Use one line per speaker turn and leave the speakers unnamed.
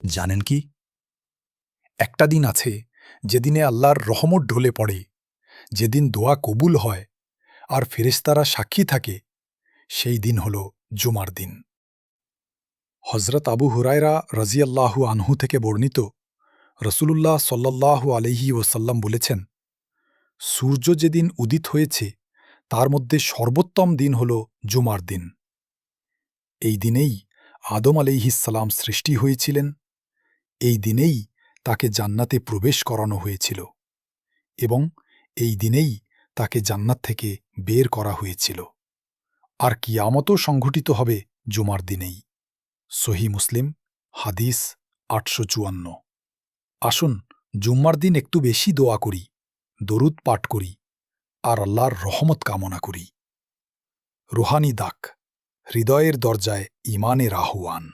জানেন কি? একটা দিন আছে যেদিনে আল্লাহর রহমত ঢলে পড়ে, যেদিন দোয়া কবুল হয় আর ফেরেশতারা সাক্ষী থাকে, সেই দিন হল জুমার দিন। হজরত আবু হুরায়রা রাজিয়াল্লাহু আনহু থেকে বর্ণিত, রসূলুল্লাহ সাল্লাল্লাহু আলাইহি ওয়াসাল্লাম বলেছেন, সূর্য যেদিন উদিত হয়েছে তার মধ্যে সর্বোত্তম দিন হল জুমার দিন। এই দিনেই আদম আলাইহিসসালাম সৃষ্টি হয়েছিলেন, এই দিনেই তাকে জান্নাতে প্রবেশ করানো হয়েছিল এবং এই দিনেই তাকে জান্নাত থেকে বের করা হয়েছিল। আর কিয়ামতও সংঘটিত হবে জুমার দিনেই। সহি মুসলিম, হাদিস ৮৫৪। আসুন জুম্মার দিন একটু বেশি দোয়া করি, দরুদ পাঠ করি আর আল্লাহর রহমত কামনা করি। রুহানি দাক, হৃদয়ের দরজায় ঈমানের আহ্বান।